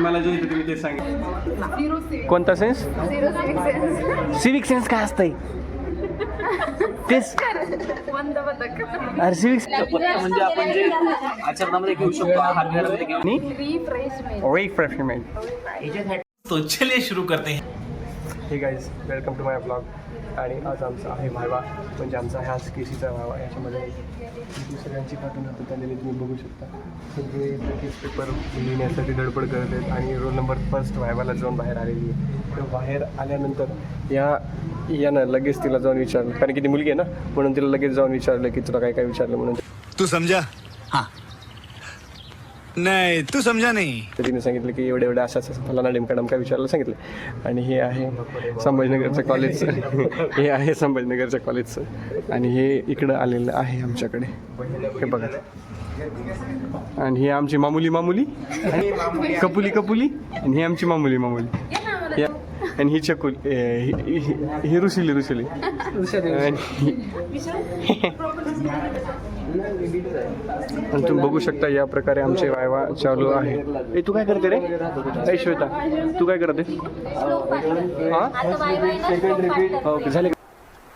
मला जे येतं तुम्ही ते सांगा. कोणता सेन्स? सिविक सेन्स काय असतंय? तेच अरे सिविक्स म्हणजे आपण जे आचरणामध्ये घेऊ शकतो, हार्डवेअरमध्ये घेऊ. रिफ्रेशमेंट. तो चलिए शुरू करते हैं. Hey guys, welcome to my blog. आणि आज आमचा आहे व्हायवा, म्हणजे आमचा ह्याच केसीचा व्हायवा. याच्यामध्ये सगळ्यांची पाठवून होतं, त्याने तुम्ही बघू शकता सगळे केस पेपर लिहिण्यासाठी धडपड करत आहेत. आणि रोल नंबर फर्स्ट व्हायवाला जाऊन बाहेर आलेली आहे. तर बाहेर आल्यानंतर यानं लगेच तिला जाऊन विचारलं, कारण की ती मुलगी आहे ना, म्हणून तिला लगेच जाऊन विचारलं की तुला काय काय विचारलं म्हणून. तू समझा? हाँ. नाही तू समजा नाही. तर तिने सांगितलं की एवढे एवढे असं फलाना नेमका डमका विचारायला सांगितलं. आणि हे आहे संभाजीनगरचं कॉलेजचं हे आहे संभाजीनगरच्या कॉलेजचं. आणि हे इकडं आलेलं आहे आमच्याकडे, हे बघा. आणि हे आमची मामुली कपुली आणि हे आमची मामुली आणि ही चकुल ही रुशिली आणि तुम्ही बघू शकता या प्रकारे आमचे वायवा चालू आहे. ए तू काय करते रे? ए श्वेता, तू काय करते? हां ओके, झाले.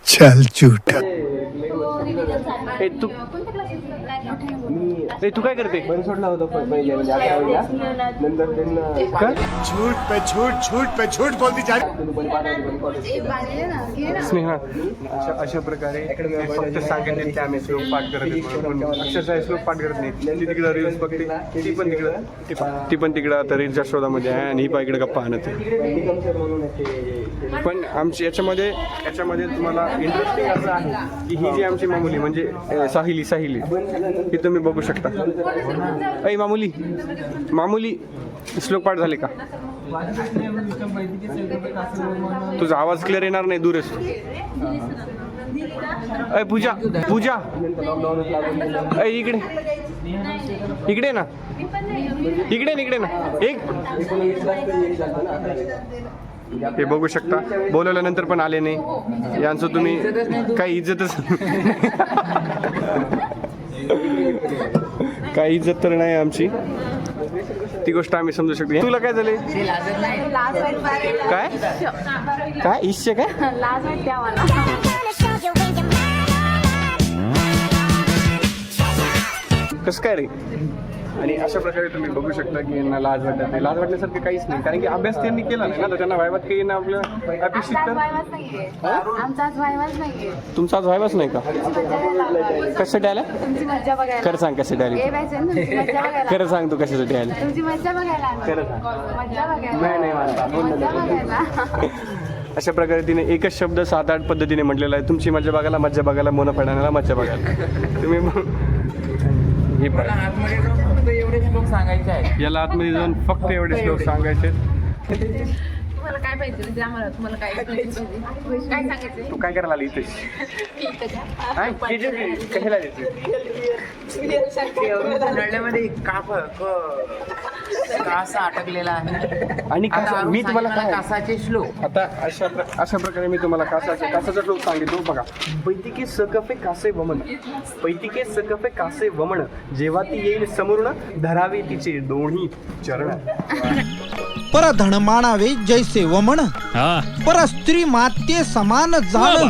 चल झूठा. तू काय करते? सोडला होता पहिले, नंतर त्यांना झूठ पे झूठ बोलती जा. स्नेहा अशा प्रकारे फक्त सांगितले की आम्ही श्लोक पाठ करत होतो, अक्षरशः श्लोक पाठ करत नाही. ती तिकडं रील्स बघते, ती पण तिकडं आता रील्सच्या शोधामध्ये आहे. आणि ही पण इकडे गप्पा आणत आहे. पण आमची याच्यामध्ये तुम्हाला इंटरेस्टिंग असं आहे की ही जी आमची मामुली म्हणजे साहिली ही तुम्ही बघू शकता. ऐ मामुली श्लोक पाठ झाले का? तुझा आवाज क्लिअर येणार नाही, दूर आहेस. अय पूजा अय इकडे ना एक हे बघू शकता. बोलवल्यानंतर पण आले नाही. यांचं तुम्ही काही इज्जतच काही इज्जत तर नाही आमची, ती गोष्ट आम्ही समजू शकतो. तुला काय झाले? काय इच्छा काय? कसं काय रे? आणि अशा प्रकारे तुम्ही बघू शकता की यांना लाज वाटत नाही. लाज वाटण्यासारखं काहीच नाही, कारण की अभ्यास त्यांनी केला नाही ना, तर त्यांना व्हायवात काही ना आपलं अपेक्षित. तुमचा आज व्हायवाच नाही का? कशासाठी आला? खरं सांग कशासाठी आली? खरं सांग तू कशासाठी आली? अशा प्रकारे तिने एकच शब्द 7-8 पद्धतीने म्हटलेला आहे. तुमची मजा बघायला मोना पडण्याला मजा बघायला. तुम्ही हे एवढे श्लोक सांगायचे आहे. याला आतमध्ये जाऊन फक्त एवढे श्लोक सांगायचे. तुम्हाला काय पाहिजे? आम्हाला तुम्हाला काय सांगायचं? तू काय करायला आली इथे? कशाला देते? नळ्यामध्ये कासा अटकलेला आहे. आणि मी तुम्हाला काय कासाचे श्लोक आता अशा प्रकारे मी तुम्हाला कासाचा श्लोक सांगितलो. बघा. पैतिके कासे वमन जेव्हा ती येईल समोरून धरावे तिचे दोन्ही चरण. परधन मानावे जैसे वमन, पर स्त्री माते समान जाण.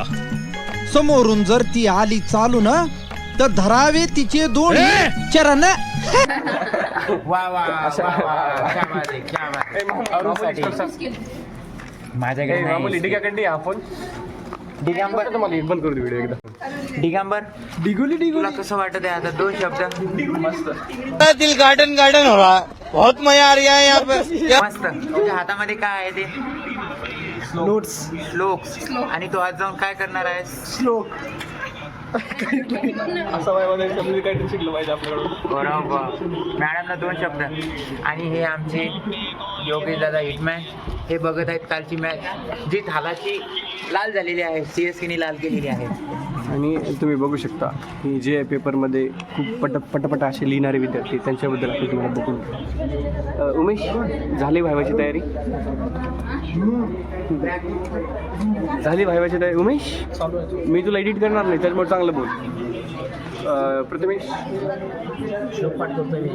समोरून जर ती आली चालून, तर धरावे तिचे दोन्ही चरण. माझ्याकडे मामुली डिगाकडे आपण दिगंबर तुम्हाला बंद करू दे व्हिडिओ एकदा. दिगंबर डिगुली तुला कसं वाटत आहे आता? 2 शब्द. मस्त. दिल गार्डन हो रहा है. बहुत मजा आ रहा है यहाँ पे. मस्त. तुझ्या हातामध्ये काय आहे ते? श्लोक. आणि तू आज जाऊन काय करणार आहेस? श्लोक. असं काहीतरी शिकलं पाहिजे आपल्याकडून. बरोबर. मॅडमला 2 शब्द. आणि हे आमचे योगेश दादा हिटमॅन हे बघत आहेत कालची मॅच, जी थालाची लाल झालेली आहे, CSKने लाल केलेली आहे. आणि तुम्ही बघू शकता की जे पेपरमध्ये खूप पटपट असे लिहिणारे विद्यार्थी, त्यांच्याबद्दल आपण तुम्हाला बघून. उमेश, झाली व्हायवाची तयारी? उमेश, मी तुला एडिट करणार नाही, त्याच्यामुळे चांगलं बोल. प्रथमेश श्लोक पाठ करतोय मी.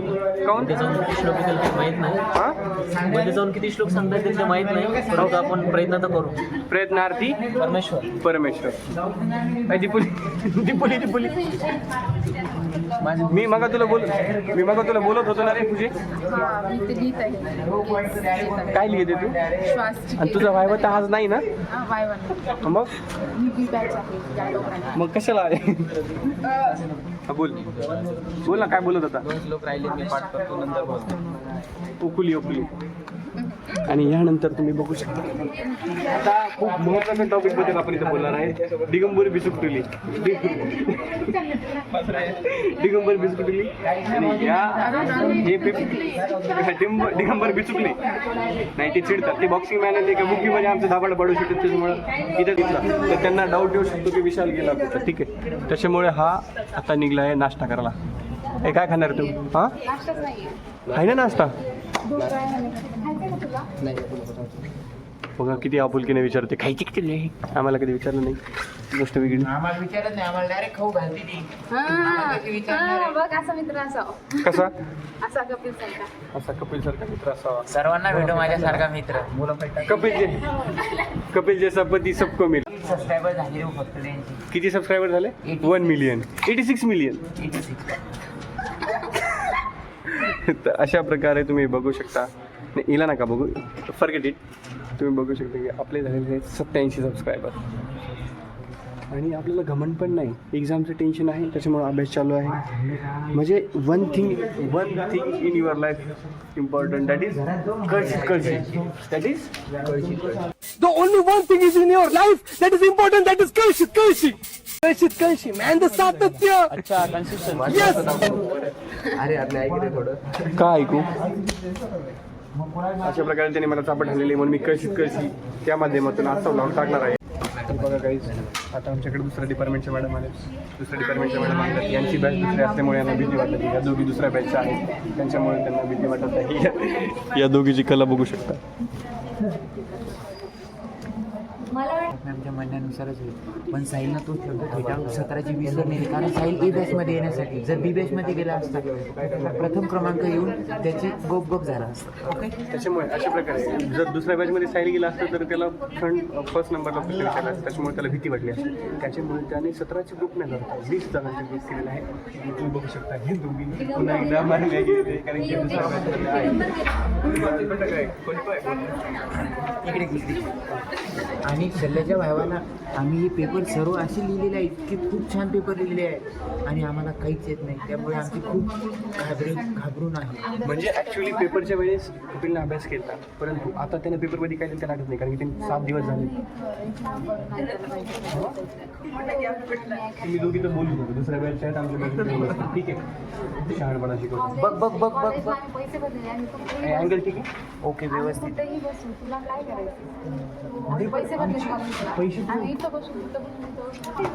काऊन मध्ये जाऊन किती श्लोक येतील ते माहीत नाही. हां मध्ये जाऊन किती श्लोक सांगता येतील ते माहीत नाही, परंतु आपण प्रयत्न तर करू. प्रयत्नार्थी परमेश्वर. दिपुली मी मग तुला बोलत होतो ना रे तुझे. हा मी ते लिहित आहे. काय लिहिते तू? श्वास आणि तुझा वायवा तर आज नाही ना? वायवा मग मी बी बॅच आहे या लोकांना. मग कशाला हा, बोल ना काय बोलत होता? श्लोक राहिले मी पाठ करतो, नंतर बोलतो. उकुली आणि यानंतर तुम्ही बघू शकता आता खूप महत्त्वाच्या टॉपिक बद्दल आपण इथं बोलणार आहे. दिगंबर बिस्कुटली आणि या हे दिगंबर बिचुकले नाही ते चिडतात. ते बॉक्सिंग मॅन आहे का बुकी म्हणजे आमचं धाबाड पडू शकतो, त्याच्यामुळे इथं दिसला तर त्यांना डाऊट येऊ शकतो की विशाल गेला होता. ठीक आहे, त्याच्यामुळे हा आता निघला आहे नाश्ता करायला. हे काय खाणार तू? हां नाश्ताच नाहीये. आहे ना नाश्ता? ढोकळा आहे. खायचं का तुला? बघा किती आपुलकीने विचारते खायची किती नाही. आम्हाला कधी विचारलं नाही, गोष्ट वेगळी. आम्हाला विचारत नाही, आम्हाला डायरेक्ट खाऊ घालते ती. हा, बघ असा मित्र असावा. कसा असा कपिल सारखा. असा कपिल सारखा मित्र असावा. सर्वांना भेटो माझ्यासारखा मित्र. कपिल जैसा पती सबको मिल. सबस्क्रायबर झाले हो फक्त त्यांची. किती सबस्क्रायबर झाले? 1 मिलियन 86 मिलियन. 86. तर अशा प्रकारे तुम्ही बघू शकता. नाही हिला नका बघू, फॉरगेट इट. तुम्ही बघू शकता की आपले झालेले आहेत 87 सबस्क्रायबर. आणि आपल्याला घमंड पण नाही, एक्झामचं टेन्शन आहे त्याच्यामुळे अभ्यास चालू आहे. म्हणजे one thing in your life important, that is कळशी. That is the only one thing is in your life that is important, that is कळशी मॅन. द सातत्य. अच्छा कन्सिस्टन्सी. यस. अरे आपल्या ऐकले थोडं. का ऐकू? अशा प्रकारे त्यांनी मला चापट हल्लेली म्हणून मी कळशी त्या माध्यमातून आजचा व्लॉग टाकणार आहे. तर बघा काहीच आता आमच्याकडे दुसऱ्या डिपार्टमेंटच्या मॅडम आले. यांची बॅच दुसरी असल्यामुळे यांना भीती वाटत आहे. या दोघी दुसऱ्या बॅचच्या आहेत त्यांच्यामुळे त्यांना भीती वाटत आहे. या दोघीची कला बघू शकता. आमच्या म्हणण्यानुसारच होईल, पण साहिलनं तो शब्द फेटाळून 17ची 20 वर नेली. कारण साहिल ए बॅचमध्ये येण्यासाठी जर बी बॅचमध्ये गेला असता प्रथम क्रमांक येऊन त्याची गोप झाला असता. ओके, त्याच्यामुळे अशा प्रकारे जर दुसऱ्या बॅचमध्ये साईल गेला असतं तर त्याला फर्स्ट नंबरला प्रश्न विचारला असता. त्याच्यामुळे त्याला भीती वाटली असते. त्याच्यामुळे त्याने 17ची ग्रुप नाही करता 20 जणांची ग्रुप केलेला आहे. तुम्ही बघू शकता हे दोघी पुन्हा एकदा मारल्या गेले कारण की दुसऱ्या बॅचमध्ये आहे. इकडे घेतली. आणि शल्ल्याच्या भावाला आम्ही हे पेपर सर्व असे लिहिलेले आहेत की खूप छान पेपर लिहिलेले आहेत आणि आम्हाला काहीच येत नाही. त्यामुळे आमची खूप घाबरून आहे. म्हणजे ॲक्च्युली पेपरच्या वेळेस कपिलने अभ्यास केला, परंतु आता त्याने पेपरमध्ये काय त्याला आठवत नाही कारण की त्यांनी 7 दिवस झाले. तुम्ही दोघी तर बोलू शकतो दुसऱ्या बॅचच्या आहेत आमच्या. ठीक आहे, शहाणपणा शिकवतो. बघ पैसे भरलेले आणि अँगल ठीक आहे, ओके व्यवस्थित. कुठेही बसू तुला काय करायचं? पैसे भरले आम्ही इथं बसू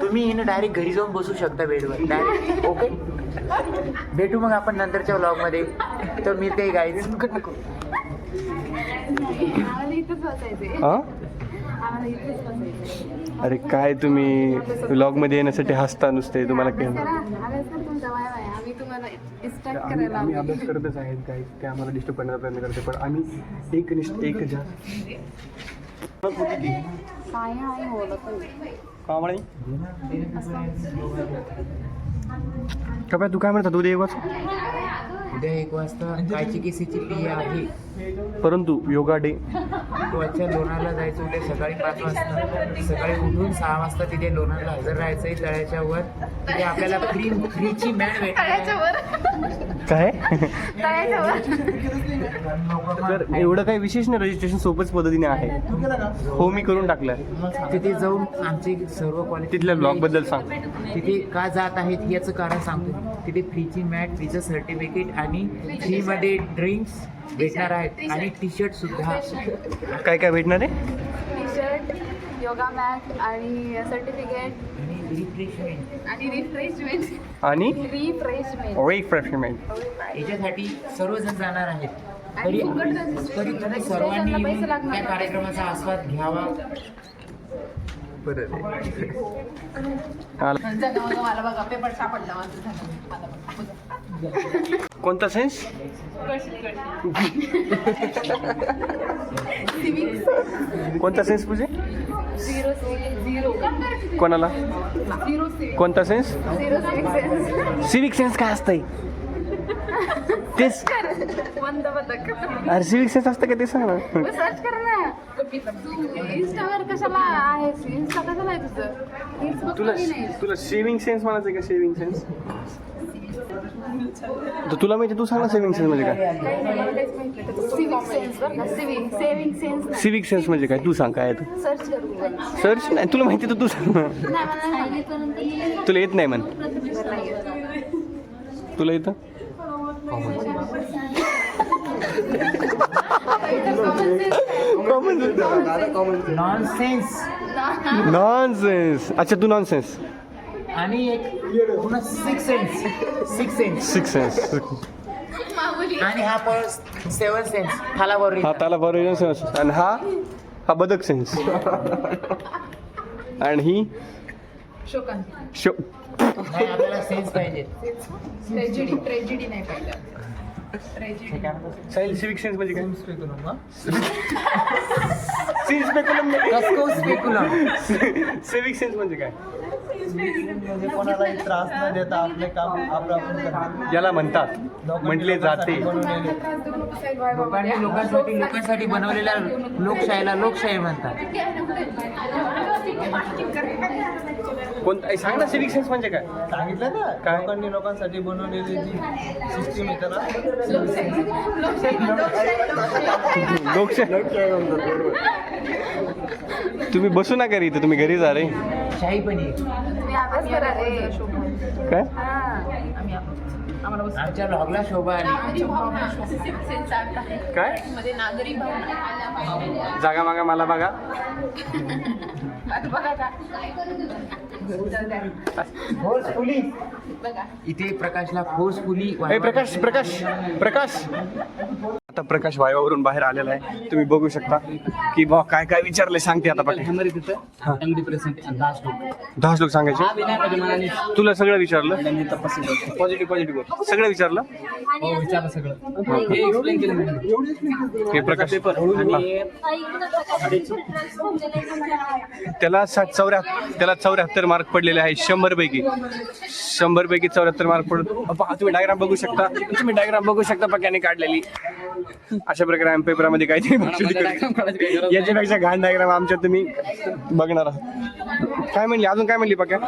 तुम्ही हिनं डायरेक्ट घरी जाऊन बसू शकता बेडवर डायरेक्ट. ओके, भेटू मग आपण नंतरच्या व्लॉगमध्ये. तर मी ते गाईज आम्हाला इथंच बसायचंय. हां आम्हाला इथेच बसायचंय. अरे काय तुम्ही व्लॉगमध्ये येण्यासाठी हसता नुसते. तुम्हाला काय अभ्यास कर तुमचा वाय वाय. आम्ही तुम्हाला डिस्ट्रॅक्ट आम्ही करायला अभ्यास करतच आहेत काय ते आम्हाला डिस्टर्ब करण्याचा प्रयत्न करते, पण आम्ही एक जास्त साया आहे बोलत का म्हणे कप्या तू काय म्हणतात उद्या एक वाजता? उद्या 1 वाजता कायची केसीची टी आहे. परंतु योगा डे त्वच्या लोणारला जायचं उद्या सकाळी 5 वाजता. सकाळी उठून 6 वाजता तिथे लोणारला हजर राहायचंय. तळ्याच्या वर तिथे आपल्याला फ्रीची मॅट भेटणार. काय तर एवढं काही विशेष नाही, रजिस्ट्रेशन सोपच पद्धतीने आहे. हो मी करून टाकलं. तिथे जाऊन आमचे सर्व कॉलेज तिथल्या ब्लॉग बद्दल सांग. तिथे का जात आहेत याचं कारण सांगतो. तिथे फ्रीची मॅट, फ्रीचं सर्टिफिकेट आणि फ्रीमध्ये ड्रिंक्स भेटणार आहेत आणि टी शर्ट सुद्धा. काय काय भेटणार आहे? टी शर्ट, योगा मॅट आणि सर्टिफिकेट रिफ्रेशमेंट आणि रिफ्रेशमेंट आणि रिफ्रेशमेंट. याच्यासाठी सर्वजण जाणार आहेत. आणि तरी फुकट तुम्ही सर्वांनी पैसे येऊन लागणार. त्या कार्यक्रमाचा आस्वाद घ्यावा. पेपर आहे. जगा मग मला बघा पेपर सापडला माझं झालं. मला बघा. कोणता सेन्स? कोणता सेन्स तुझे? कोणाला? कोणता सेन्स? सिविक सेन्स काय असतंय? तेच अरे सिविक सेन्स असतं का ते सांग ना. सर्च कर ना. इंस्टावर कशाला आहे? इंस्टा कशाला आहे तुझं? रील्स बघ तुला कोणी नाही. तुला शेविंग सेन्स म्हणायचं का? शेविंग सेन्स तर तुला माहिती, तू सांग ना सेविंग सेन्स म्हणजे काय? सिविक सेन्स बरं का? सेविंग सेन्स नाही. सिविक सेन्स म्हणजे काय? तू सांग काय आहे ते. सर्च कर Google. सर्च नाही, तुला माहिती तर तू सांग ना. नाही मला नाही. तुला येत नाही म्हण. तुला येतं? नॉनसेन्स. नॉनसेन्स. अच्छा तू नॉनसेन्स. आणि एक पुन्हा सिक्स सेन्स. Six sense. आणि हा पण सेवन सेन्स. थालावर हा त्याला बरोबर सेन्स. आणि हा बदक सेन्स. आणि ही शोकांती. शो. नाही, आपल्याला सेन्स पाहिजे. ट्रेजेडी नाही पाहिजे. ट्रेजेडी. सिविक सेन्स म्हणजे काय? सिविक सेन्स म्हणजे काय? कोणालाही त्रास न देता आपले काम आपलं आपण करणे. याला म्हणतात म्हटले जाते. लोकांसाठी बनवलेल्या लोकशाहीला लोकशाही म्हणतात. कोणता सांग ना सिविक सेन्स म्हणजे काय? सांगितलं ना काय? लोकांनी लोकांसाठी बनवलेली जी सिस्टीम आहे त्याला लोकशाही. तुम्ही बसू नका रे इथं, तुम्ही घरी जा रे. शाही पण आहे. तुम्ही अभ्यास करा रे. काय? आमच्या ब्लॉगला शोभा आली. आमची भावना सिविक सेन्स आहे. काय? मध्ये नागरी भावना. जागा मागा मला बघा. आता बघा का? फोर्सफुली. बघा. इथे प्रकाशला फोर्सफुली. प्रकाश आता प्रकाश वायवावरून बाहेर आलेला आहे. तुम्ही बघू शकता की बा काय काय विचारले सांगते आता. दहाच लोक सांगायचे. तुला सगळं विचारलं? पॉझिटिव्ह सगळं विचारलं. हे प्रकाश त्याला 74 मार्क पडलेले आहे 100 पैकी 74 मार्क पडून. तुम्ही डायग्राम बघू शकता पक्याने काढलेली. अशा प्रकारे आम्ही पेपरामध्ये काहीतरी याच्यापेक्षा घाण डायग्राम आमच्या तुम्ही बघणार आहात. काय म्हणली अजून? काय म्हणली पक्या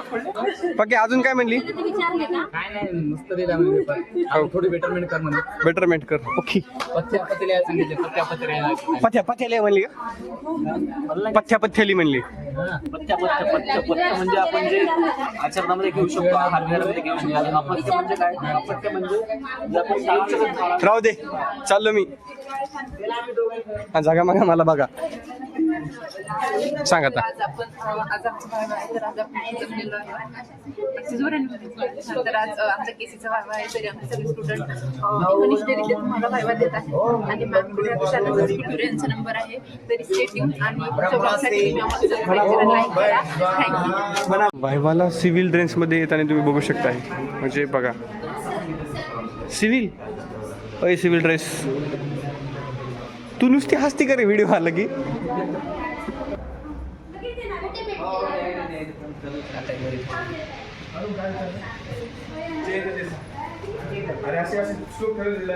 अजून काय म्हणली? बेटरमेंट कर. ओके. पथ्याली म्हणली का? पथ्याली म्हणली. पथ्य म्हणजे आपण जे आचरणामध्ये घेऊ शकतो, आहारामध्ये घेऊ शकतो. अपथ्य म्हणजे काय? अपथ्य म्हणजे जे आपण टाळू शकतो. राहू दे, चाललो मी. जागा मागा मला बघा. सांग आता. आज आमचं भाव आहे तर आज आपण जमलेलो आहे. तर आज आमचा केसीचा भाव आहे तरी आमचे सगळे स्टुडंट एकनिष्ठरित्या तुम्हाला भावा देत आहे. आणि मॅम यांचा नंबर आहे. तरी स्टेट येऊन आणि लाईक करा. थँक्यू. वायवाला सिव्हिल ड्रेसमध्ये येताना तुम्ही बघू शकता. म्हणजे बघा सिव्हिल ड्रेस. तू नुसती हसती का रे व्हिडिओ आला की? अरे असे श्लोक ठरवून दिला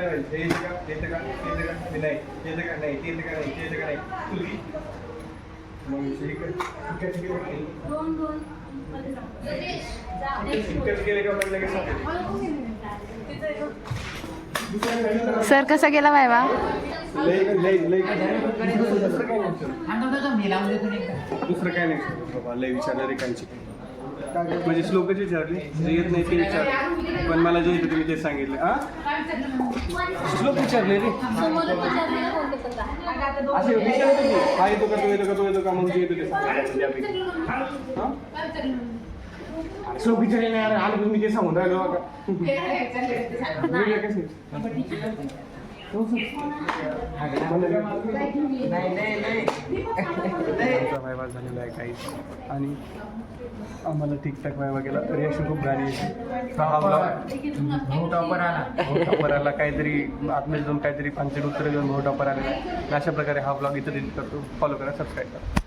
सर कसा गेला वायवा? दुसरं काय नाही बाबा. लय विचारलं रे कायची म्हणजे श्लोकच विचारले जे येत नाही ते विचारले. पण मला जे येतं तुम्ही ते सांगितलं. श्लोक विचारले रे असे विचारले की हा येतो का मग जे येतो ते सांगायचं. श्लोक विचारले नाही आलं तुम्ही ते सांगून राहिलो का? आमचा व्हायवा झालेला आहे काही आणि आम्हाला ठीकठाक व्हायवा गेला. रिॲक्शन खूप भारी आहे. हा भाऊ टॉपर आला. टॉपराला काहीतरी आतमध्ये जाऊन काहीतरी पांचट उत्तर घेऊन भाऊ टॉपर आलेला आहे. अशा प्रकारे हा ब्लॉग इथं डिलीट करतो. फॉलो करा, सबस्क्राईब करा.